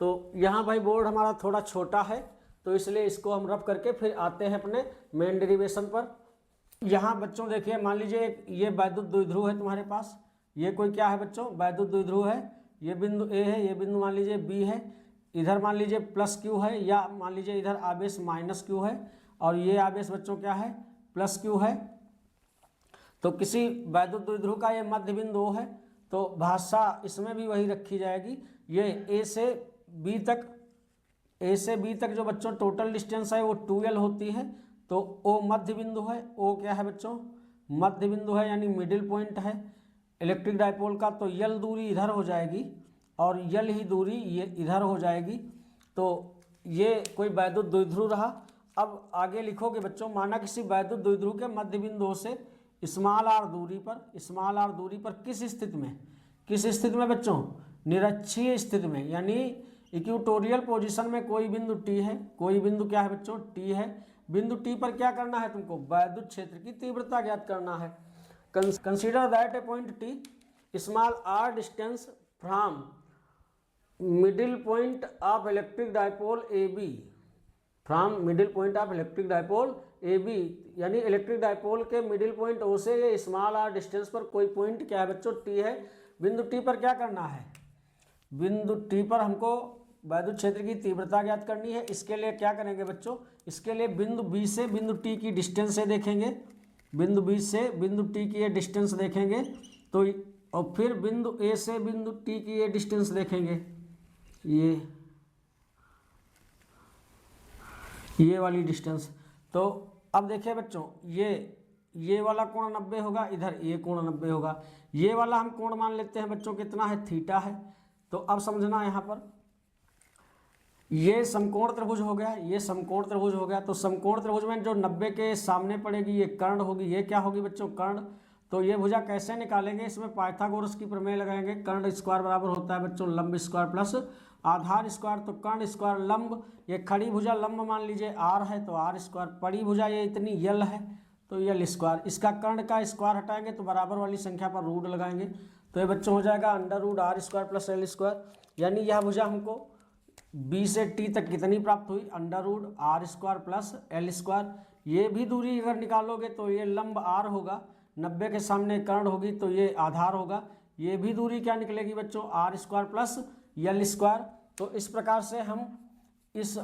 तो यहाँ भाई बोर्ड हमारा थोड़ा छोटा है तो इसलिए इसको हम रफ करके फिर आते हैं अपने मेन डेरिवेशन पर। यहाँ बच्चों देखिए मान लीजिए ये वैद्युत द्विध्रुव है तुम्हारे पास, ये कोई क्या है बच्चों, वैद्युत द्विध्रुव है, ये बिंदु ए है, ये बिंदु मान लीजिए बी है, इधर मान लीजिए प्लस क्यू है, या मान लीजिए इधर आवेश माइनस क्यू है, और ये आवेश बच्चों क्या है, प्लस क्यू है। तो किसी वैद्युत द्विध्रुव का ये मध्य बिंदु है, तो भाषा इसमें भी वही रखी जाएगी। ये ए से बी तक जो बच्चों टोटल डिस्टेंस है वो 2l होती है। तो ओ मध्य बिंदु है, ओ क्या है बच्चों, मध्य बिंदु है यानी मिडिल पॉइंट है इलेक्ट्रिक डायपोल का। तो यल दूरी इधर हो जाएगी और यल ही दूरी ये इधर हो जाएगी। तो ये कोई वैद्युत द्विध्रुव रहा। अब आगे लिखोगे बच्चों, माना किसी वैद्युत द्विध्रुव के मध्य बिंदु से स्मॉल आर दूरी पर किस स्थिति में बच्चों, निरक्षीय स्थिति में, यानी इक्वेटोरियल पोजीशन में कोई बिंदु टी है, कोई बिंदु क्या है बच्चों, टी है। बिंदु टी पर क्या करना है तुमको, वैद्युत क्षेत्र की तीव्रता ज्ञात करना है। Consider that a point T small R distance from middle point of electric dipole A B, from middle point of electric dipole A B, यानी इलेक्ट्रिक डायपोल के मिडिल पॉइंट ओ से ये स्मॉल आर डिस्टेंस पर कोई point क्या है बच्चों, T है। बिंदु टी पर क्या करना है, बिंदु टी पर हमको वैद्युत क्षेत्र की तीव्रता ज्ञात करनी है। इसके लिए क्या करेंगे बच्चों, इसके लिए बिंदु बी से बिंदु टी की डिस्टेंस से देखेंगे, बिंदु बी से बिंदु टी की ये डिस्टेंस देखेंगे। तो और फिर बिंदु ए से बिंदु टी की ये डिस्टेंस देखेंगे, ये वाली डिस्टेंस। तो अब देखिए बच्चों, ये वाला कोण 90 होगा, इधर ये कोण 90 होगा। ये वाला हम कोण मान लेते हैं बच्चों कितना है, थीटा है। तो अब समझना यहाँ पर, ये समकोण त्रिभुज हो गया, ये समकोण त्रिभुज हो गया। तो समकोण त्रिभुज में जो 90 के सामने पड़ेगी ये कर्ण होगी, ये क्या होगी बच्चों, कर्ण। तो ये भुजा कैसे निकालेंगे, इसमें पाइथागोरस की प्रमेय लगाएंगे। कर्ण स्क्वायर बराबर होता है बच्चों लंब स्क्वायर प्लस आधार स्क्वायर। तो कर्ण स्क्वायर लंब, ये खड़ी भुजा लंब मान लीजिए आर है तो आर स्क्वायर, पड़ी भुजा ये इतनी यल है तो यल स्क्वायर। इसका कर्ण का स्क्वायर हटाएंगे तो बराबर वाली संख्या पर रूट लगाएंगे। तो ये बच्चों हो जाएगा under root R square plus L square. यानी यह भुजा हमको बी से टी तक कितनी प्राप्त हुई, under root R square plus L square. ये भी दूरी अगर निकालोगे तो ये लंब आर होगा, 90 के सामने कर्ण होगी तो ये आधार होगा। ये भी दूरी क्या निकलेगी बच्चों, R square plus L square. तो इस प्रकार से हम इस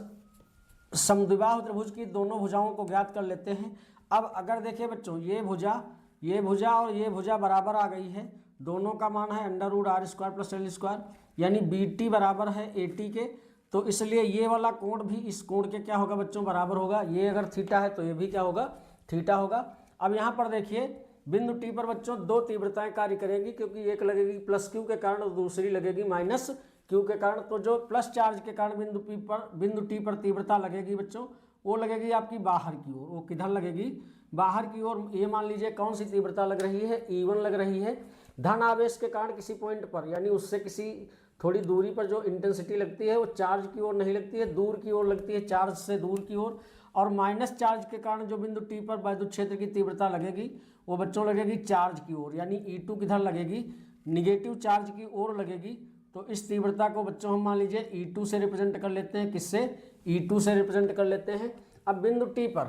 समद्विबाहु त्रिभुज की दोनों भुजाओं को ज्ञात कर लेते हैं। अब अगर देखिए बच्चों ये भुजा और ये भुजा बराबर आ गई है, दोनों का मान है under root R square plus L square, यानी बी टी बराबर है ए टी के। तो इसलिए ये वाला कोण भी इस कोण के क्या होगा बच्चों, बराबर होगा। ये अगर थीटा है तो ये भी क्या होगा, थीटा होगा। अब यहाँ पर देखिए बिंदु टी पर बच्चों दो तीव्रताएं कार्य करेंगी, क्योंकि एक लगेगी प्लस क्यू के कारण और दूसरी लगेगी माइनस क्यू के कारण। तो जो प्लस चार्ज के कारण बिंदु टी पर तीव्रता लगेगी बच्चों, वो लगेगी आपकी बाहर की ओर। वो किधर लगेगी, बाहर की ओर। ये मान लीजिए कौन सी तीव्रता लग रही है, E1 लग रही है। धन आवेश के कारण किसी पॉइंट पर, यानी उससे किसी थोड़ी दूरी पर जो इंटेंसिटी लगती है वो चार्ज की ओर नहीं लगती है, दूर की ओर लगती है, चार्ज से दूर की ओर। और माइनस चार्ज के कारण जो बिंदु टी पर वैद्युत क्षेत्र की तीव्रता लगेगी वो बच्चों लगेगी चार्ज की ओर, यानी E2 किधर लगेगी, निगेटिव चार्ज की ओर लगेगी। तो इस तीव्रता को बच्चों हम मान लीजिए E2 से रिप्रेजेंट कर लेते हैं। किससे, E2 से रिप्रेजेंट कर लेते हैं। अब बिंदु टी पर,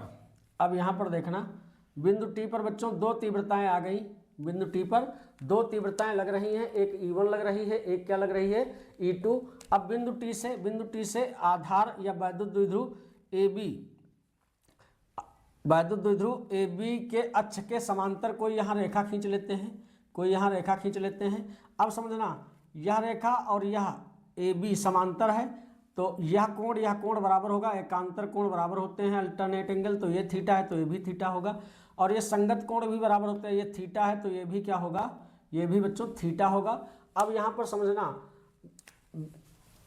अब यहाँ पर देखना, बिंदु टी पर बच्चों दो तीव्रताएं आ गई। बिंदु टी पर दो तीव्रताएं लग रही हैं, एक E1 लग रही है, एक क्या लग रही है, E2। अब बिंदु टी से आधार या वैद्युत द्विध्रुव AB के अक्ष के समांतर कोई यहाँ रेखा खींच लेते हैं। अब समझना, यह रेखा और यह AB समांतर है, तो यह कोण बराबर होगा, एकांतर कोण बराबर होते हैं, अल्टरनेट एंगल। तो ये थीटा है तो ये भी थीटा होगा, और ये संगत कोण भी बराबर होते हैं। ये थीटा है तो ये भी क्या होगा, ये भी बच्चों थीटा होगा। अब यहाँ पर समझना,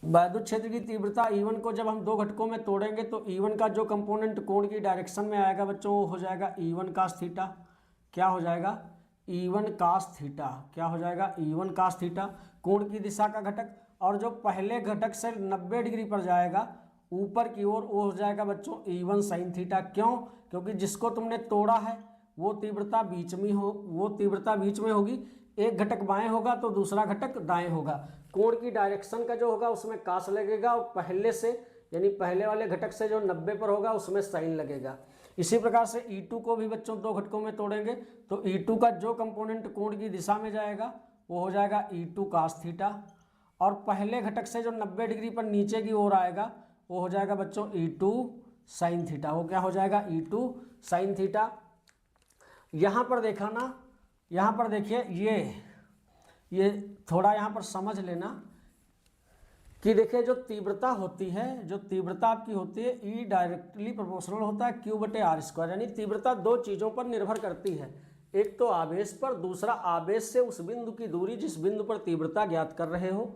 वैद्युत क्षेत्र की तीव्रता E1 को जब हम दो घटकों में तोड़ेंगे तो E1 का जो कंपोनेंट कोण की डायरेक्शन में आएगा बच्चों वो हो जाएगा E1 cos थीटा। क्या हो जाएगा, E1 cos थीटा। क्या हो जाएगा, E1 cos थीटा, कोण की दिशा का घटक। और जो पहले घटक से 90 डिग्री पर जाएगा ऊपर की ओर वो हो जाएगा बच्चों E1 sin थीटा। क्यों, क्योंकि जिसको तुमने तोड़ा है वो तीव्रता बीच में होगी। एक घटक बाएं होगा तो दूसरा घटक दाएं होगा। कोण की डायरेक्शन का जो होगा उसमें कास लगेगा, और पहले से यानी पहले वाले घटक से जो 90 पर होगा उसमें साइन लगेगा। इसी प्रकार से E2 को भी बच्चों दो घटकों में तोड़ेंगे तो E2 का जो कंपोनेंट कोण की दिशा में जाएगा वो हो जाएगा E2 cos थीटा, और पहले घटक से जो 90 डिग्री पर नीचे की ओर आएगा वो हो जाएगा बच्चों E2 sin थीटा। वो क्या हो जाएगा, E2 sin थीटा। यहाँ पर देखा ना, यहाँ पर देखिए ये थोड़ा यहाँ पर समझ लेना कि देखिए जो तीव्रता होती है, जो तीव्रता आपकी होती है E डायरेक्टली प्रोपोर्शनल होता है Q/r²। यानी तीव्रता दो चीज़ों पर निर्भर करती है, एक तो आवेश पर, दूसरा आवेश से उस बिंदु की दूरी जिस बिंदु पर तीव्रता ज्ञात कर रहे हो।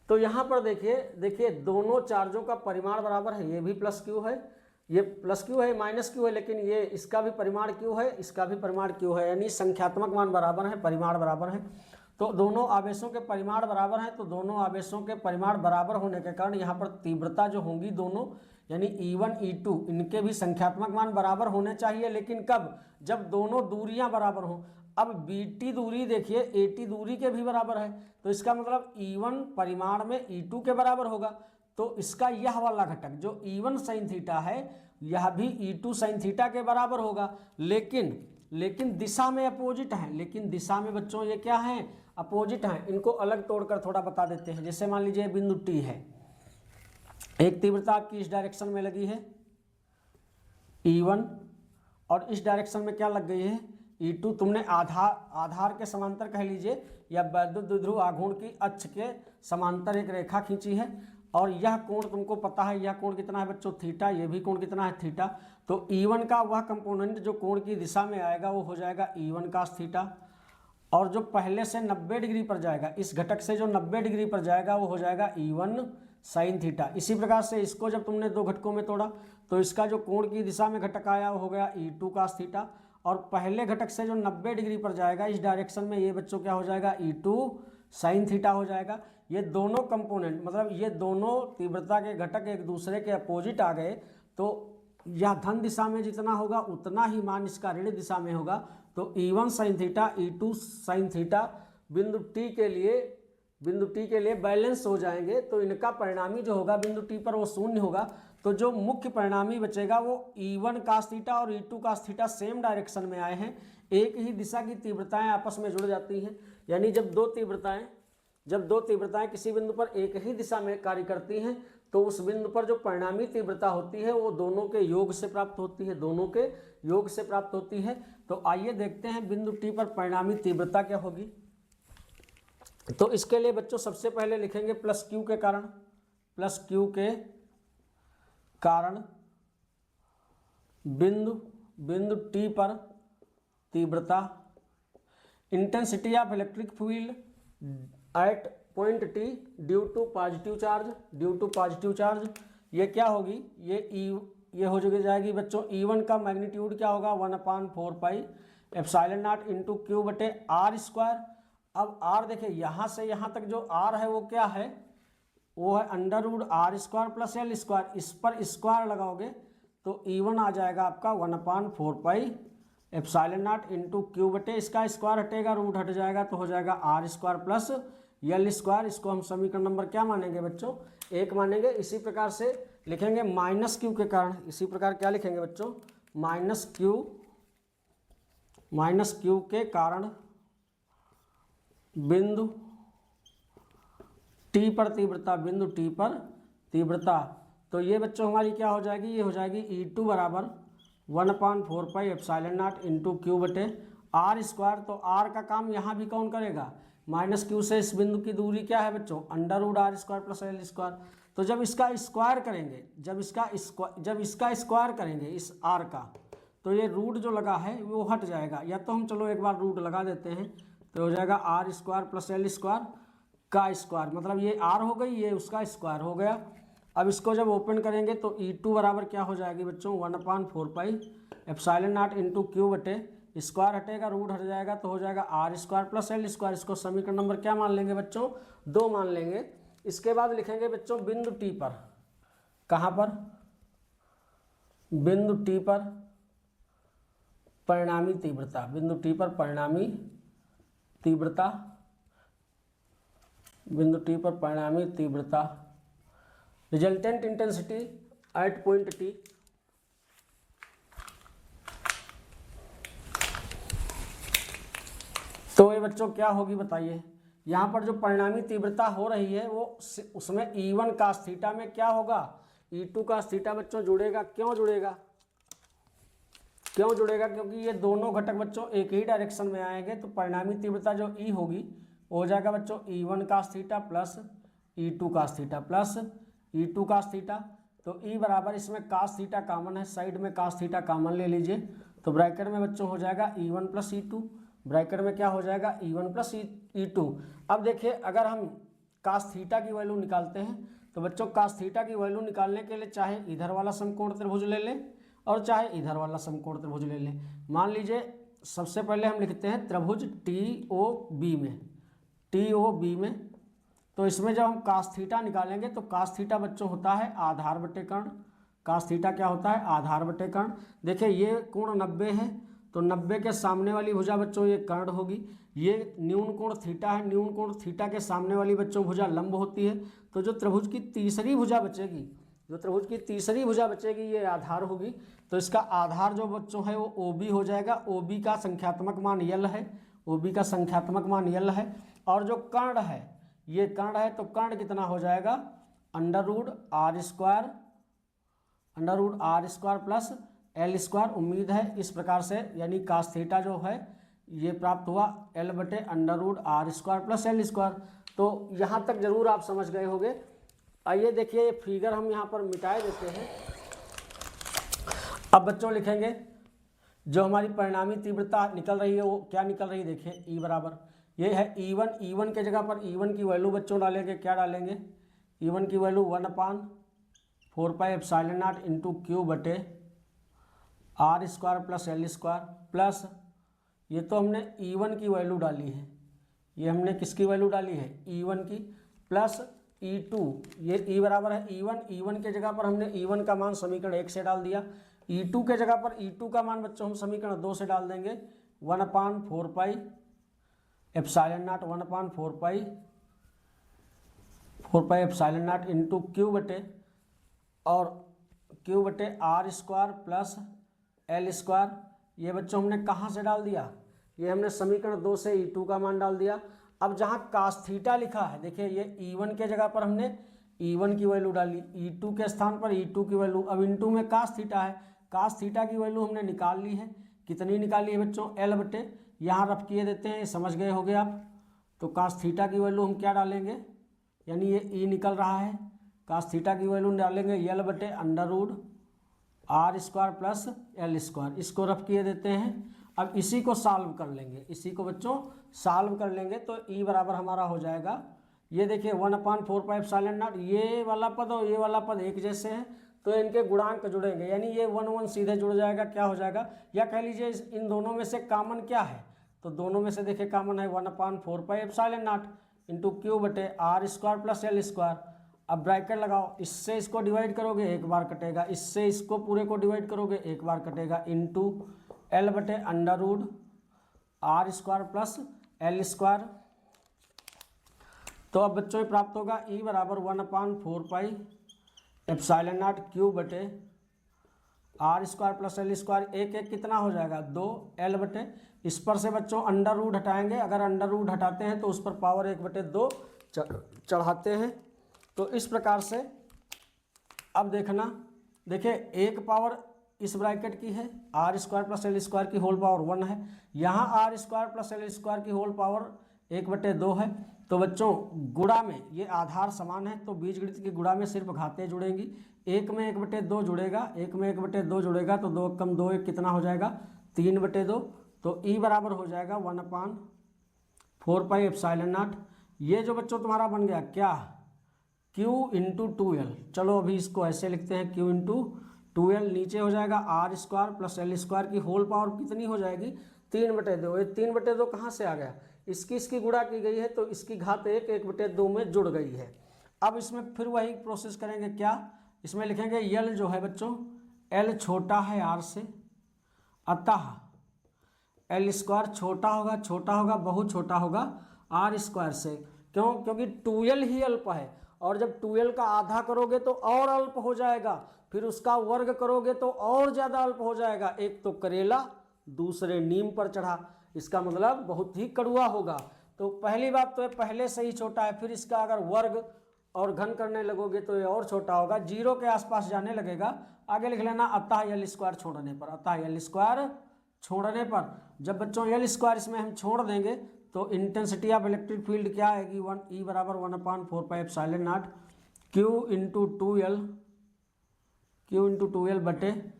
तो यहाँ पर देखिए दोनों चार्जों का परिमाण बराबर है। ये भी प्लस क्यू है, ये प्लस क्यू है, माइनस क्यू है, लेकिन ये इसका भी परिमाण क्यू है, इसका भी परिमाण क्यू है, यानी संख्यात्मक मान बराबर है, परिमाण बराबर है। तो दोनों आवेशों के परिमाण बराबर हैं, तो दोनों आवेशों के परिमाण बराबर होने के कारण यहाँ पर तीव्रता जो होंगी दोनों, यानी E1 E2 इनके भी संख्यात्मक मान बराबर होने चाहिए। लेकिन कब, जब दोनों दूरियां बराबर हों। अब BT दूरी देखिए AT दूरी के भी बराबर है, तो इसका मतलब E1 परिमाण में E2 के बराबर होगा। तो इसका यह वाला घटक जो E1 sin थीटा है यह भी E2 sin थीटा के बराबर होगा। लेकिन दिशा में अपोजिट है, लेकिन दिशा में बच्चों ये क्या है, अपोजिट हैं। इनको अलग तोड़कर थोड़ा बता देते हैं। जैसे मान लीजिए बिंदु T है, एक तीव्रता आपकी इस डायरेक्शन में लगी है E1, और इस डायरेक्शन में क्या लग गई है E2। तुमने आधार के समांतर कह लीजिए या वैद्युत द्विध्रुव आघूर्ण की अक्ष के समांतर एक रेखा खींची है, और यह कोण तुमको पता है, यह कोण कितना है बच्चों, थीटा। ये भी कोण कितना है, थीटा। तो E1 का वह कंपोनेंट जो कोण की दिशा में आएगा वो हो जाएगा E1 cos थीटा, और जो पहले से 90 डिग्री पर जाएगा, इस घटक से जो 90 डिग्री पर जाएगा वो हो जाएगा E1 साइन थीटा। इसी प्रकार से इसको जब तुमने दो घटकों में तोड़ा तो इसका जो कोण की दिशा में घटक आया वो हो गया E2 cos थीटा, और पहले घटक से जो 90 डिग्री पर जाएगा इस डायरेक्शन में ये बच्चों क्या हो जाएगा E2 साइन थीटा हो जाएगा। ये दोनों कंपोनेंट मतलब ये दोनों तीव्रता के घटक एक दूसरे के अपोजिट आ गए, तो यह धन दिशा में जितना होगा उतना ही मान इसका ऋण दिशा में होगा। तो E1 sine theta E2 sine theta बिंदु टी के लिए बैलेंस हो जाएंगे, तो इनका परिणामी जो होगा बिंदु टी पर वो शून्य होगा। तो जो मुख्य परिणामी बचेगा वो E1 cos थीटा और E2 cos theta same direction में आए हैं, एक ही दिशा की तीव्रताएं आपस में जुड़ जाती हैं। यानी जब दो तीव्रताएं किसी बिंदु पर एक ही दिशा में कार्य करती हैं तो उस बिंदु पर जो परिणामी तीव्रता होती है वो दोनों के योग से प्राप्त होती है, तो आइए देखते हैं बिंदु टी पर परिणामी तीव्रता क्या होगी। तो इसके लिए बच्चों सबसे पहले लिखेंगे प्लस क्यू के कारण बिंदु टी पर तीव्रता, intensity of electric field at point T due to positive charge, ये क्या होगी, ये हो जाएगी बच्चों E1 का मैग्नीट्यूड क्या होगा 1/4 pi epsilon naught into Q बटे आर स्क्वायर। अब आर देखिए यहाँ से यहाँ तक जो आर है वो क्या है, वो है √r² प्लस L²। इस पर स्क्वायर लगाओगे तो E1 आ जाएगा आपका 1/4 pi epsilon naught into Q बटे, इसका स्क्वायर हटेगा रूट हट जाएगा तो हो जाएगा r² प्लस L²। इसको हम समीकरण नंबर क्या मानेंगे बच्चों 1 मानेंगे। इसी प्रकार से लिखेंगे माइनस क्यू के कारण, इसी प्रकार क्या लिखेंगे बच्चों माइनस क्यू के कारण बिंदु टी पर तीव्रता, तो ये बच्चों हमारी क्या हो जाएगी, ये हो जाएगी E2 बराबर 1/4 pi epsilon naught into Q बटे r²। तो r का काम यहाँ भी कौन करेगा, माइनस क्यू से इस बिंदु की दूरी क्या है बच्चों √r² प्लस L²। तो जब इसका स्क्वायर करेंगे इस r का, तो ये रूट जो लगा है वो हट जाएगा, या तो हम चलो एक बार रूट लगा देते हैं तो हो जाएगा r² प्लस L² का स्क्वायर, मतलब ये r हो गई, ये उसका स्क्वायर हो गया। अब इसको जब ओपन करेंगे तो E2 बराबर क्या हो जाएगी बच्चों 1/4 pi epsilon naught into Q बटे स्क्वायर हटेगा रूट हट जाएगा तो हो जाएगा r² प्लस L²। इसको समीकरण नंबर क्या मान लेंगे बच्चों 2 मान लेंगे। इसके बाद लिखेंगे बच्चों बिंदु टी पर, कहाँ पर, बिंदु टी पर परिणामी तीव्रता, resultant intensity at point T. तो ये बच्चों क्या होगी बताइए, यहाँ पर जो परिणामी तीव्रता हो रही है वो उसमें E1 cos थीटा में क्या होगा E2 cos थीटा बच्चों जुड़ेगा। क्यों जुड़ेगा, क्योंकि ये दोनों घटक बच्चों एक ही डायरेक्शन में आएंगे, तो परिणामी तीव्रता जो E होगी वो हो जाएगा बच्चों E1 cos theta plus E2 cos theta. तो E बराबर इसमें cos थीटा कॉमन है, साइड में cos थीटा कॉमन ले लीजिए, तो ब्रैकेट में बच्चों हो जाएगा E1 प्लस E2, ब्रैकेट में क्या हो जाएगा E1 प्लस E2। अब देखिए अगर हम cos थीटा की वैल्यू निकालते हैं तो बच्चों cos थीटा की वैल्यू निकालने के लिए चाहे इधर वाला समकोण त्रिभुज ले लें और चाहे इधर वाला समकोण त्रिभुज ले लें। मान लीजिए सबसे पहले हम लिखते हैं त्रिभुज TOB में, तो इसमें जब हम cos थीटा निकालेंगे तो cos थीटा बच्चों होता है आधार बटे कर्ण, cos थीटा क्या होता है आधार बटे कर्ण। देखिए ये कोण 90 है, तो 90 के सामने वाली भुजा बच्चों ये कर्ण होगी, ये न्यून कोण थीटा है, न्यून कोण थीटा के सामने वाली बच्चों भुजा लंब होती है। तो जो त्रिभुज की तीसरी भुजा बचेगी ये आधार होगी, तो इसका आधार जो बच्चों है वो OB हो जाएगा। OB का संख्यात्मक मान यल है, और जो कर्ण है ये कर्ण है, तो कर्ण कितना हो जाएगा √r² प्लस L²। उम्मीद है इस प्रकार से, यानी cos थीटा जो है ये प्राप्त हुआ L बटे √r² प्लस L²। तो यहाँ तक जरूर आप समझ गए होंगे। आइए देखिए ये फिगर हम यहाँ पर मिटाए देते हैं। अब बच्चों लिखेंगे जो हमारी परिणामी तीव्रता निकल रही है वो क्या निकल रही है, देखिए E बराबर ये है E1 के जगह पर E1 की वैल्यू बच्चों डालेंगे, क्या डालेंगे E1 की वैल्यू 1/4πε0 इंटू क्यू बटे R square plus L square plus ये तो हमने E1 की वैल्यू डाली है, ये हमने किसकी वैल्यू डाली है E1 की, प्लस E2 ये E बराबर है E1 के जगह पर हमने E1 का मान समीकरण 1 से डाल दिया, E2 के जगह पर E2 का मान बच्चों हम समीकरण 2 से डाल देंगे 1/4πε0 इंटू क्यू बटे R square plus L square. ये बच्चों हमने कहाँ से डाल दिया, ये हमने समीकरण 2 से E2 का मान डाल दिया। अब जहाँ कास थीटा लिखा है देखिए ये E1 के जगह पर हमने E1 की वैल्यू डाली, E2 के स्थान पर E2 की वैल्यू, अब इंटू में कास थीटा है, कास थीटा की वैल्यू हमने निकाल ली है, कितनी निकाली है बच्चों L बटे, यहाँ रफ किए देते हैं, समझ गए होगे आप। तो कास थीटा की वैल्यू हम क्या डालेंगे, यानी ये E निकल रहा है, कास थीटा की वैल्यू डालेंगे L बटे under root R square plus L square, इसको रफ किए देते हैं। अब इसी को सॉल्व कर लेंगे, इसी को बच्चों सॉल्व कर लेंगे तो E बराबर हमारा हो जाएगा, ये देखिए 1/4πε0, ये वाला पद और ये वाला पद एक जैसे हैं तो इनके गुणांक जुड़ेंगे, यानी ये 1 सीधे जुड़ जाएगा, क्या हो जाएगा, या कह लीजिए इन दोनों में से कॉमन क्या है, तो दोनों में से देखिए कॉमन है 1/4πε0 इंटू क्यू बटे R square plus L square. अब ब्रैकेट लगाओ, इससे इसको डिवाइड करोगे एक बार कटेगा, इससे इसको पूरे को डिवाइड करोगे एक बार कटेगा, इंटू एल बटे under root R square plus L square. तो अब बच्चों ये प्राप्त होगा E बराबर 1/4πε0 क्यू बटे R square plus L square, एक एक कितना हो जाएगा 2 L बटे, इस पर से बच्चों अंडर रूट हटाएंगे, अगर अंडर रूट हटाते हैं तो उस पर पावर 1/2 चढ़ाते हैं। तो इस प्रकार से अब देखना, देखिए एक पावर इस ब्रैकेट की है R square plus L square की होल पावर 1 है, यहाँ R square plus L square की होल पावर 1/2 है। तो बच्चों गुणा में ये आधार समान है तो बीजगणित की गुणा में सिर्फ घातें जुड़ेंगी, एक में 1/2 जुड़ेगा, एक में 1/2 जुड़ेगा तो 2 कम 2 1 कितना हो जाएगा 3/2। तो E बराबर हो जाएगा 1/4πε0। ये जो बच्चों तुम्हारा बन गया क्या Q इंटू 2L, चलो अभी इसको ऐसे लिखते हैं Q इंटू 2L, नीचे हो जाएगा R square plus L square की होल पावर कितनी हो जाएगी 3/2। ये 3/2 कहाँ से आ गया, इसकी गुणा की गई है तो इसकी घात 1/2 में जुड़ गई है। अब इसमें फिर वही प्रोसेस करेंगे, क्या इसमें लिखेंगे L जो है बच्चों L छोटा है R से, अतः एल स्क्वायर छोटा होगा बहुत छोटा होगा आर स्क्वायर से, क्यों, क्योंकि 2L ही अल्प है और जब 2L का आधा करोगे तो और अल्प हो जाएगा, फिर उसका वर्ग करोगे तो और ज़्यादा अल्प हो जाएगा, एक तो करेला दूसरे नीम पर चढ़ा, इसका मतलब बहुत ही कड़वा होगा। तो पहली बात तो ये पहले से ही छोटा है, फिर इसका अगर वर्ग और घन करने लगोगे तो ये और छोटा होगा, 0 के आसपास जाने लगेगा। आगे लिख लेना अतः एल स्क्वायर छोड़ने पर, अतः एल स्क्वायर छोड़ने पर जब बच्चों एल स्क्वायर इसमें हम छोड़ देंगे तो इंटेंसिटी ऑफ इलेक्ट्रिक फील्ड क्या आएगी, E बराबर 1/4πε0 Q इंटू 2L बटे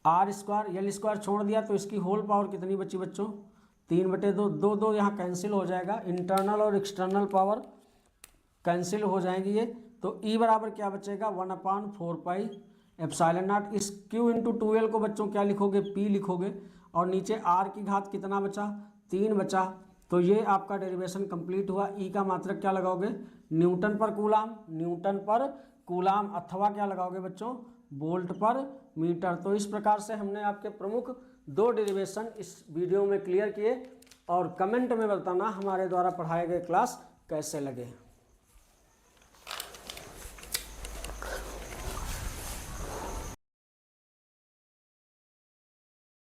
आर स्क्वायर, एल स्क्वायर छोड़ दिया तो इसकी होल पावर कितनी बची बच्चों 3/2, 2 यहाँ कैंसिल हो जाएगा, इंटरनल और एक्सटर्नल पावर कैंसिल हो जाएंगी ये, तो E बराबर क्या बचेगा 1/4πε0। इस Q इंटू 2L को बच्चों क्या लिखोगे P लिखोगे, और नीचे R की घात कितना बचा 3 बचा। तो ये आपका डेरिवेशन कंप्लीट हुआ। E का मात्रक क्या लगाओगे न्यूटन पर कूलाम, अथवा क्या लगाओगे बच्चों वोल्ट पर मीटर। तो इस प्रकार से हमने आपके प्रमुख 2 डेरिवेशन इस वीडियो में क्लियर किए, और कमेंट में बताना हमारे द्वारा पढ़ाए गए क्लास कैसे लगे।